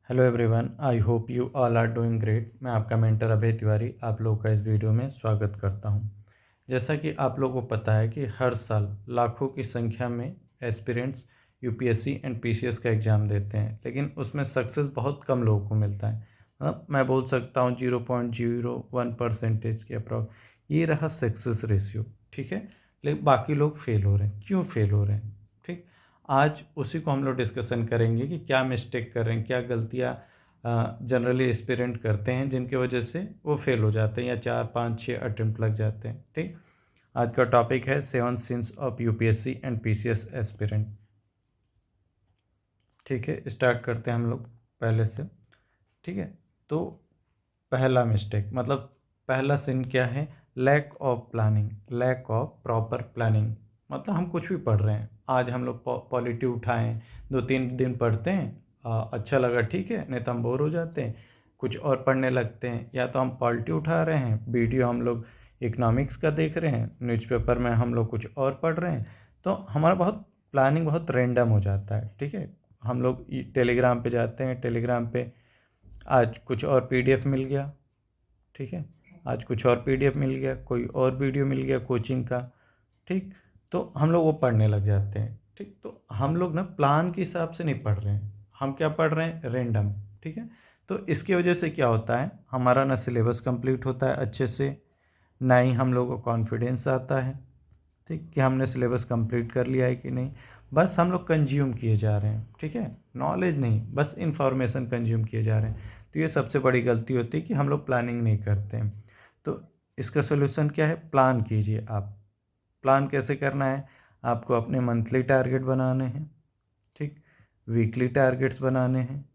Hello everyone, I hope you all are doing great. मैं आपका mentor अभय तिवारी आप लोगों का इस वीडियो में स्वागत करता हूं। जैसा कि आप लोगों को पता है कि हर साल लाखों की संख्या में एस्पिरेंट्स यूपीएससी एंड पीसीएस का एग्ज़ाम देते हैं, लेकिन उसमें सक्सेस बहुत कम लोगों को मिलता है। मैं बोल सकता हूँ 0.01% के अप्रॉक्स ये रहा सक्सेस रेशियो। ठीक है, लेकिन बाकी लोग फेल हो रहे हैं। क्यों फेल हो रहे हैं? ठीक, आज उसी को हम लोग डिस्कशन करेंगे कि क्या मिस्टेक कर रहे हैं, क्या गलतियाँ जनरली एस्पिरेंट करते हैं जिनकी वजह से वो फेल हो जाते हैं या 4 5 6 अटेम्प्ट लग जाते हैं। ठीक, आज का टॉपिक है 7 since of UPSC and PCS aspirant. ठीक है, स्टार्ट करते हैं हम लोग पहले से। ठीक है, तो पहला मिस्टेक मतलब पहला सिन क्या है? Lack of planning, lack of proper planning. मतलब हम कुछ भी पढ़ रहे हैं, आज हम लोग पॉलिटी उठाएं, 2 3 दिन पढ़ते हैं, अच्छा लगा ठीक है, नहीं तो हम बोर हो जाते हैं, कुछ और पढ़ने लगते हैं। या तो हम पॉलिटी उठा रहे हैं, वीडियो हम लोग इकोनॉमिक्स का देख रहे हैं, न्यूज़पेपर में हम लोग कुछ और पढ़ रहे हैं, तो हमारा बहुत प्लानिंग बहुत रेंडम हो जाता है। ठीक है, हम लोग टेलीग्राम पे जाते हैं, टेलीग्राम पे आज कुछ और पीडीएफ मिल गया। ठीक है, आज कुछ और पीडीएफ मिल गया, कोई और वीडियो मिल गया कोचिंग का। ठीक, तो हम लोग वो पढ़ने लग जाते हैं। ठीक, तो हम लोग ना प्लान के हिसाब से नहीं पढ़ रहे हैं, हम क्या पढ़ रहे हैं? रेंडम। ठीक है, तो इसकी वजह से क्या होता है, हमारा ना सिलेबस कंप्लीट होता है अच्छे से, ना ही हम लोग को कॉन्फिडेंस आता है। ठीक, कि हमने सिलेबस कंप्लीट कर लिया है कि नहीं, बस हम लोग कंज्यूम किए जा रहे हैं। ठीक है, नॉलेज नहीं, बस इंफॉर्मेशन कंज्यूम किए जा रहे हैं। तो ये सबसे बड़ी गलती होती है कि हम लोग प्लानिंग नहीं करते हैं। तो इसका सोल्यूशन क्या है? प्लान कीजिए आप। प्लान कैसे करना है? आपको अपने मंथली टारगेट बनाने हैं, ठीक, वीकली टारगेट्स बनाने हैं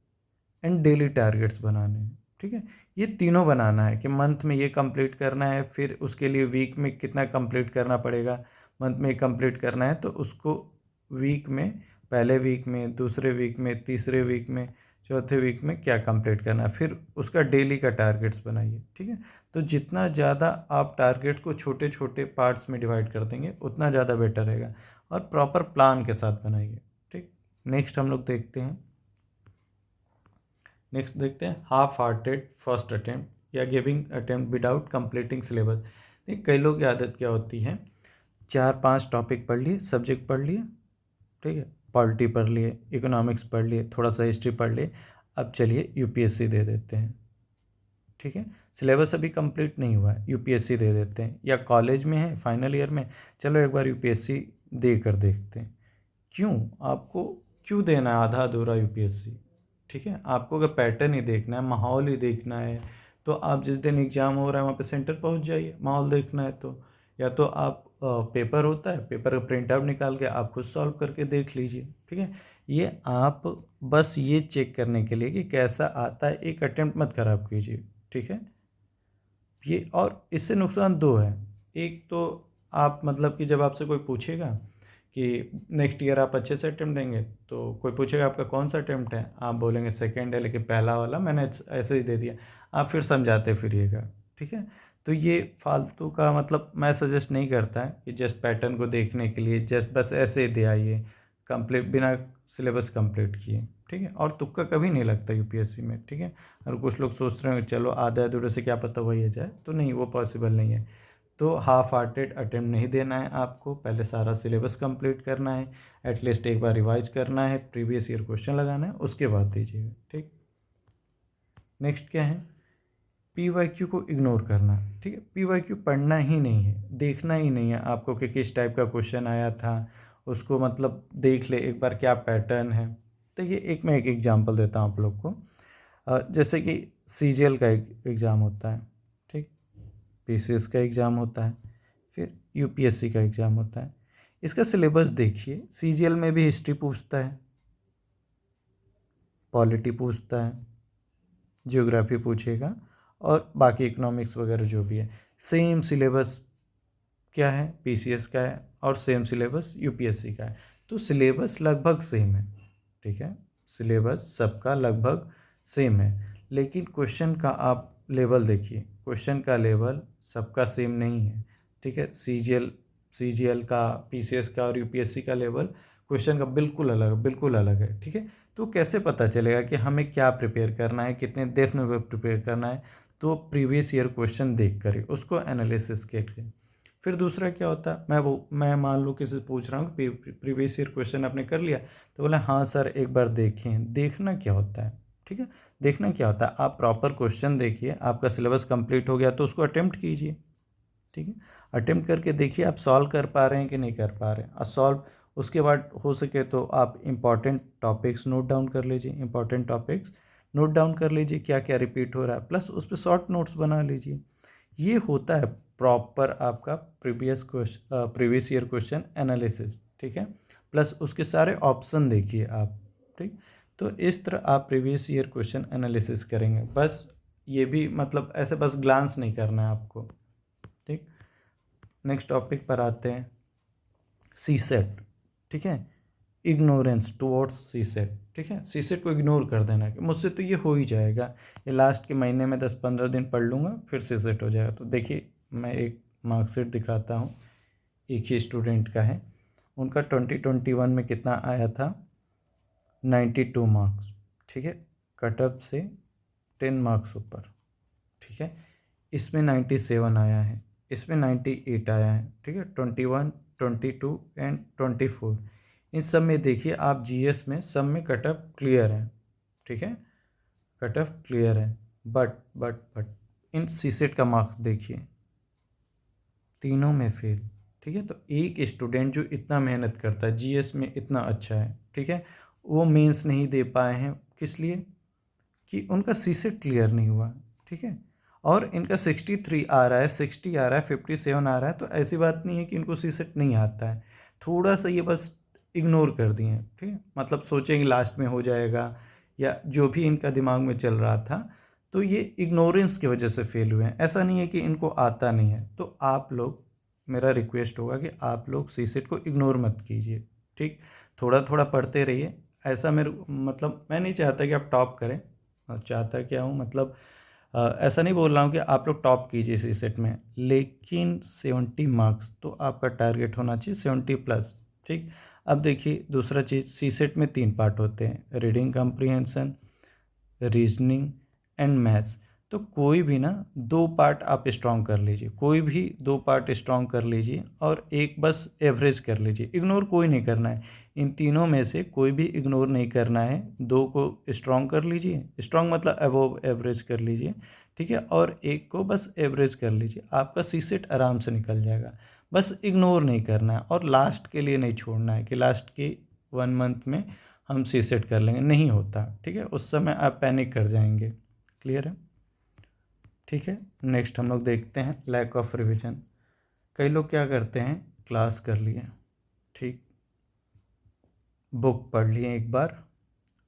एंड डेली टारगेट्स बनाने हैं। ठीक है, ये तीनों बनाना है कि मंथ में ये कंप्लीट करना है, फिर उसके लिए वीक में कितना कंप्लीट करना पड़ेगा। मंथ में कंप्लीट करना है तो उसको वीक में, पहले वीक में, दूसरे वीक में, तीसरे वीक में, चौथे वीक में क्या कंप्लीट करना है, फिर उसका डेली का टारगेट्स बनाइए। ठीक है, तो जितना ज़्यादा आप टारगेट को छोटे छोटे पार्ट्स में डिवाइड कर देंगे उतना ज़्यादा बेटर रहेगा, और प्रॉपर प्लान के साथ बनाइए। ठीक, नेक्स्ट हम लोग देखते हैं, नेक्स्ट देखते हैं हाफ हार्टेड फर्स्ट अटेम्प्ट या giving attempt without completing syllabus. देखिए, कई लोग की आदत क्या होती है, 4 5 टॉपिक पढ़ लिए, सब्जेक्ट पढ़ लिए, ठीक है, पॉलिटी पढ़ लिए, इकोनॉमिक्स पढ़ लिए, थोड़ा सा हिस्ट्री पढ़ लिए, अब चलिए यूपीएससी दे देते हैं। ठीक है, सिलेबस अभी कंप्लीट नहीं हुआ है, यूपीएससी दे देते हैं, या कॉलेज में है फाइनल ईयर में, चलो एक बार यूपीएससी दे कर देखते हैं। क्यों? आपको क्यों देना है आधा अधूरा यूपीएससी? ठीक है, आपको अगर पैटर्न ही देखना है, माहौल ही देखना है, तो आप जिस दिन एग्ज़ाम हो रहा है वहाँ पे सेंटर पहुँच जाइए। माहौल देखना है तो, या तो आप पेपर होता है, पेपर का प्रिंट आउट निकाल के आप खुद सॉल्व करके देख लीजिए। ठीक है, ये आप बस ये चेक करने के लिए कि कैसा आता है, एक अटेम्प्ट मत खराब कीजिए। ठीक है, ये और इससे नुकसान दो है। एक तो आप मतलब कि जब आपसे कोई पूछेगा कि नेक्स्ट ईयर आप अच्छे से अटेम्प्ट देंगे, तो कोई पूछेगा आपका कौन सा अटेम्प्ट है, आप बोलेंगे सेकंड है, लेकिन पहला वाला मैंने ऐसे ही दे दिया, आप फिर समझाते फिरिएगा। ठीक है, तो ये फालतू का, मतलब मैं सजेस्ट नहीं करता है कि जस्ट पैटर्न को देखने के लिए जस्ट बस ऐसे दे आइए कंप्लीट, बिना सिलेबस कंप्लीट किए। ठीक है, और तुक्का कभी नहीं लगता यूपीएससी में। ठीक है, और कुछ लोग सोच रहे हैं चलो आधे अधूरे से क्या पता वही आ जाए, तो नहीं, वो पॉसिबल नहीं है। तो हाफ हार्टेड अटेम्प्ट नहीं देना है आपको, पहले सारा सिलेबस कंप्लीट करना है, एटलीस्ट एक बार रिवाइज करना है, प्रीवियस ईयर क्वेश्चन लगाना है, उसके बाद दीजिएगा। ठीक, नेक्स्ट क्या है? पीवाईक्यू को इग्नोर करना। ठीक है, पीवाईक्यू पढ़ना ही नहीं है, देखना ही नहीं है आपको कि किस टाइप का क्वेश्चन आया था, उसको मतलब देख ले एक बार क्या पैटर्न है। तो ये एक मैं एक एग्जांपल देता हूँ आप लोग को। जैसे कि सीजीएल का एक एग्ज़ाम होता है, ठीक, पीसीएस का एग्ज़ाम होता है, फिर यूपीएससी का एग्ज़ाम होता है। इसका सिलेबस देखिए, सीजीएल में भी हिस्ट्री पूछता है, पॉलिटी पूछता है, जियोग्राफी पूछेगा, और बाकी इकोनॉमिक्स वगैरह जो भी है। सेम सिलेबस क्या है? पीसीएस का है, और सेम सिलेबस यूपीएससी का है। तो सिलेबस लगभग सेम है। ठीक है, सिलेबस सबका लगभग सेम है, लेकिन क्वेश्चन का आप लेवल देखिए, क्वेश्चन का लेवल सबका सेम नहीं है। ठीक है, सीजीएल का, पीसीएस का और यूपीएससी का लेवल क्वेश्चन का बिल्कुल अलग है, ठीक है। तो कैसे पता चलेगा कि हमें क्या प्रिपेयर करना है, कितने डेप्थ में प्रिपेयर करना है? तो प्रीवियस ईयर क्वेश्चन देख कर उसको एनालिसिस करके। फिर दूसरा क्या होता है, मैं मान लो किसी से पूछ रहा हूँ कि प्रीवियस ईयर क्वेश्चन आपने कर लिया, तो बोला हाँ सर एक बार देखें। देखना क्या होता है, ठीक है, देखना क्या होता है, आप प्रॉपर क्वेश्चन देखिए, आपका सिलेबस कंप्लीट हो गया तो उसको अटेम्प्ट कीजिए, ठीक है। अटेम्प्ट करके देखिए आप सॉल्व कर पा रहे हैं कि नहीं कर पा रहे हैं, और सॉल्व उसके बाद हो सके तो आप इम्पॉर्टेंट टॉपिक्स नोट डाउन कर लीजिए, इंपॉर्टेंट टॉपिक्स नोट डाउन कर लीजिए, क्या क्या रिपीट हो रहा है, प्लस उस पर शॉर्ट नोट्स बना लीजिए। ये होता है प्रॉपर आपका प्रीवियस ईयर क्वेश्चन एनालिसिस, ठीक है। प्लस उसके सारे ऑप्शन देखिए आप, ठीक। तो इस तरह आप प्रीवियस ईयर क्वेश्चन एनालिसिस करेंगे। बस ये भी मतलब ऐसे बस ग्लांस नहीं करना है आपको, ठीक। नेक्स्ट टॉपिक पर आते हैं, सी सेट, ठीक है। इग्नोरेंस टुवर्ड्स सी सेट, ठीक है। सी सेट को इग्नोर कर देना कि मुझसे तो ये हो ही जाएगा, ये लास्ट के महीने में 10-15 दिन पढ़ लूँगा फिर सी सेट हो जाएगा। तो देखिए मैं एक मार्कशीट दिखाता हूँ, एक ही स्टूडेंट का है, उनका 2021 में कितना आया था, 92 मार्क्स, ठीक है, कट ऑफ से 10 मार्क्स ऊपर, ठीक है। इसमें 97 आया है, इसमें 98 आया है, ठीक है। 21, 22 एंड 24, इन सब में देखिए आप जीएस में सब में कट ऑफ क्लियर है, ठीक है, कट ऑफ क्लियर है। बट इन सीसेट का मार्क्स देखिए, तीनों में फेल, ठीक है। तो एक स्टूडेंट जो इतना मेहनत करता है जीएस में इतना अच्छा है, ठीक है, वो मेंस नहीं दे पाए हैं, किस लिए कि उनका सीसेट क्लियर नहीं हुआ, ठीक है। और इनका 63 आ रहा है, 60 आ रहा है, 57 आ रहा है, तो ऐसी बात नहीं है कि इनको सीसेट नहीं आता है, थोड़ा सा ये बस इग्नोर कर दिए हैं, ठीक है। मतलब सोचेंगे लास्ट में हो जाएगा, या जो भी इनका दिमाग में चल रहा था, तो ये इग्नोरेंस की वजह से फेल हुए हैं। ऐसा नहीं है कि इनको आता नहीं है। तो आप लोग, मेरा रिक्वेस्ट होगा कि आप लोग सीसेट को इग्नोर मत कीजिए, ठीक। थोड़ा थोड़ा पढ़ते रहिए। ऐसा मेरे मतलब मैं नहीं चाहता कि आप टॉप करें, चाहता क्या हूँ मतलब ऐसा नहीं बोल रहा हूँ कि आप लोग टॉप कीजिए सी सेट में, लेकिन 70 मार्क्स तो आपका टारगेट होना चाहिए, 70 प्लस, ठीक। अब देखिए दूसरा चीज़, सी सेट में 3 पार्ट होते हैं, reading comprehension, reasoning and maths. तो कोई भी ना 2 पार्ट आप स्ट्रॉन्ग कर लीजिए, कोई भी 2 पार्ट स्ट्रॉन्ग कर लीजिए, और एक बस एवरेज कर लीजिए, इग्नोर कोई नहीं करना है। इन तीनों में से कोई भी इग्नोर नहीं करना है, 2 को स्ट्रॉन्ग कर लीजिए, स्ट्रॉन्ग मतलब अबोव एवरेज कर लीजिए, ठीक है, और एक को बस एवरेज कर लीजिए, आपका सी सेट आराम से निकल जाएगा। बस इग्नोर नहीं करना है, और लास्ट के लिए नहीं छोड़ना है कि लास्ट के 1 मंथ में हम सी सेट कर लेंगे, नहीं होता, ठीक है, उस समय आप पैनिक कर जाएंगे। क्लियर है, ठीक है। नेक्स्ट हम लोग देखते हैं लैक ऑफ रिवीजन। कई लोग क्या करते हैं, क्लास कर लिए, ठीक, बुक पढ़ लिए एक बार,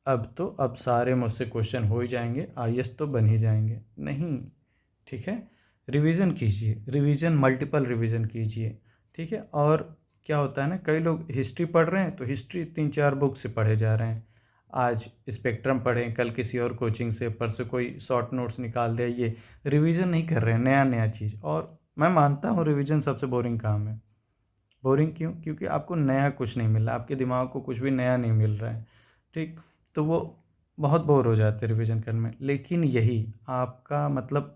अब सारे मुझसे क्वेश्चन हो ही जाएंगे, आईएएस तो बन ही जाएंगे, नहीं, ठीक है। रिवीजन कीजिए, रिवीजन मल्टीपल रिवीजन कीजिए, ठीक है। और क्या होता है ना, कई लोग हिस्ट्री पढ़ रहे हैं तो हिस्ट्री 3-4 बुक से पढ़े जा रहे हैं, आज स्पेक्ट्रम पढ़ें, कल किसी और कोचिंग से, परसों कोई शॉर्ट नोट्स निकाल दिया, ये रिवीजन नहीं कर रहे हैं, नया नया चीज़। और मैं मानता हूँ रिवीजन सबसे बोरिंग काम है। बोरिंग क्यों? क्योंकि आपको नया कुछ नहीं मिल रहा, आपके दिमाग को कुछ भी नया नहीं मिल रहा है, ठीक। तो वो बहुत बोर हो जाते हैं रिवीजन करने में। लेकिन यही आपका मतलब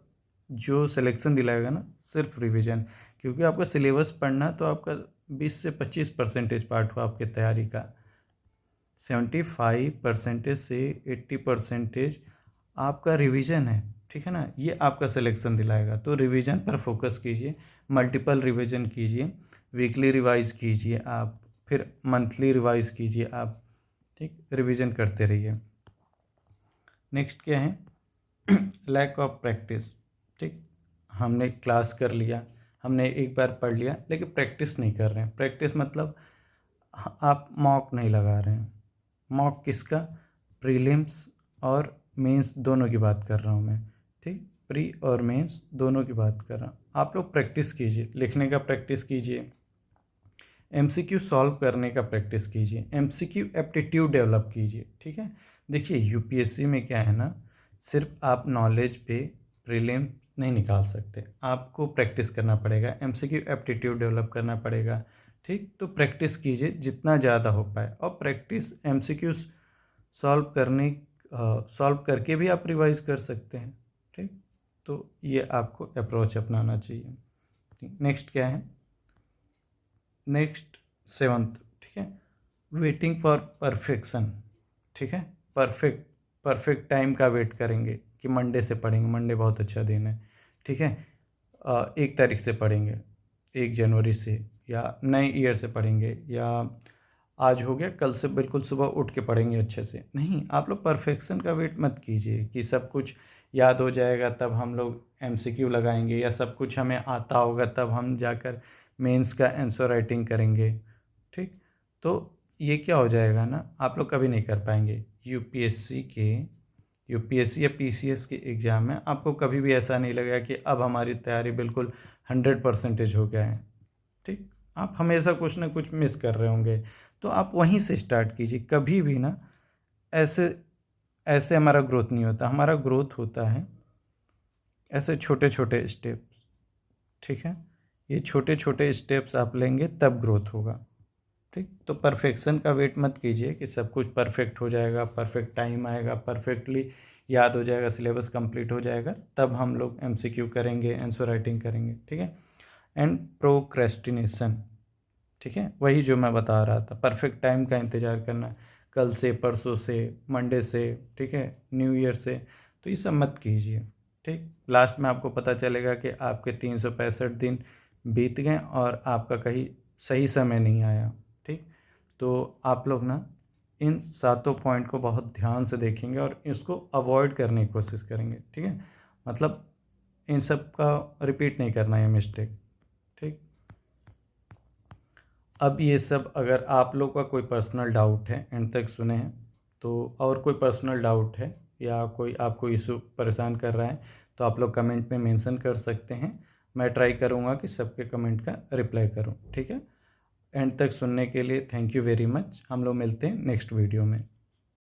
जो सिलेक्शन दिलाएगा ना, सिर्फ रिवीजन, क्योंकि आपका सिलेबस पढ़ना तो आपका 20 से 25% पार्ट हुआ आपके तैयारी का, 75% से 80% आपका रिवीजन है, ठीक है ना, ये आपका सिलेक्शन दिलाएगा। तो रिवीजन पर फोकस कीजिए, मल्टीपल रिवीजन कीजिए, वीकली रिवाइज कीजिए आप, फिर मंथली रिवाइज कीजिए आप, ठीक, रिवीजन करते रहिए। नेक्स्ट क्या है, लैक ऑफ प्रैक्टिस, ठीक। हमने क्लास कर लिया, हमने एक बार पढ़ लिया, लेकिन प्रैक्टिस नहीं कर रहे हैं। प्रैक्टिस मतलब आप मॉक नहीं लगा रहे हैं। मॉक किसका, प्रीलिम्स और मेंस दोनों की बात कर रहा हूँ मैं, ठीक, प्री और मेंस दोनों की बात कर रहा हूँ। आप लोग प्रैक्टिस कीजिए, लिखने का प्रैक्टिस कीजिए, एमसीक्यू सॉल्व करने का प्रैक्टिस कीजिए, एमसीक्यू एप्टीट्यूड डेवलप कीजिए, ठीक है। देखिए यूपीएससी में क्या है ना, सिर्फ आप नॉलेज पे प्रीलिम नहीं निकाल सकते, आपको प्रैक्टिस करना पड़ेगा, एमसीक्यू एप्टीट्यूड डेवलप करना पड़ेगा, ठीक। तो प्रैक्टिस कीजिए जितना ज़्यादा हो पाए, और प्रैक्टिस एमसीक्यूज सॉल्व करके भी आप रिवाइज कर सकते हैं। ठीक। तो ये आपको अप्रोच अपनाना चाहिए। नेक्स्ट क्या है? नेक्स्ट 7th, ठीक है, वेटिंग फॉर परफेक्शन। ठीक है, परफेक्ट टाइम का वेट करेंगे कि मंडे से पढ़ेंगे, मंडे बहुत अच्छा दिन है। ठीक है, 1 तारीख से पढ़ेंगे, 1 जनवरी से, या नए ईयर से पढ़ेंगे, या आज हो गया कल से बिल्कुल सुबह उठ के पढ़ेंगे अच्छे से। नहीं, आप लोग परफेक्शन का वेट मत कीजिए कि सब कुछ याद हो जाएगा तब हम लोग एमसीक्यू लगाएंगे, या सब कुछ हमें आता होगा तब हम जाकर मेंस का आंसर राइटिंग करेंगे। ठीक। तो ये क्या हो जाएगा ना, आप लोग कभी नहीं कर पाएंगे। यूपीएससी या पीसीएस के एग्ज़ाम में आपको कभी भी ऐसा नहीं लगेगा कि अब हमारी तैयारी बिल्कुल 100% हो गया है। ठीक। आप हमेशा कुछ ना कुछ मिस कर रहे होंगे, तो आप वहीं से स्टार्ट कीजिए। कभी भी ना ऐसे ऐसे हमारा ग्रोथ नहीं होता। हमारा ग्रोथ होता है ऐसे छोटे छोटे स्टेप्स। ठीक है, ये छोटे छोटे स्टेप्स आप लेंगे तब ग्रोथ होगा। ठीक। तो परफेक्शन का वेट मत कीजिए कि सब कुछ परफेक्ट हो जाएगा, परफेक्ट टाइम आएगा, परफेक्टली याद हो जाएगा, सिलेबस कंप्लीट हो जाएगा, तब हम लोग एमसीक्यू करेंगे, आंसर राइटिंग करेंगे। ठीक है। एंड प्रोक्रेस्टिनेशन, ठीक है, वही जो मैं बता रहा था, परफेक्ट टाइम का इंतज़ार करना, कल से, परसों से, मंडे से, ठीक है, न्यू ईयर से, तो ये सब मत कीजिए। ठीक। लास्ट में आपको पता चलेगा कि आपके 365 दिन बीत गए और आपका कहीं सही समय नहीं आया। ठीक। तो आप लोग ना इन 7 पॉइंट को बहुत ध्यान से देखेंगे और इसको अवॉइड करने की कोशिश करेंगे। ठीक है, मतलब इन सब का रिपीट नहीं करना है मिस्टेक। ठीक। अब ये सब अगर आप लोग का कोई पर्सनल डाउट है, एंड तक सुने हैं, तो और कोई पर्सनल डाउट है या कोई आपको इशू परेशान कर रहा है, तो आप लोग कमेंट में मेंशन कर सकते हैं। मैं ट्राई करूँगा कि सबके कमेंट का रिप्लाई करूँ। ठीक है, एंड तक सुनने के लिए थैंक यू वेरी मच। हम लोग मिलते हैं नेक्स्ट वीडियो में।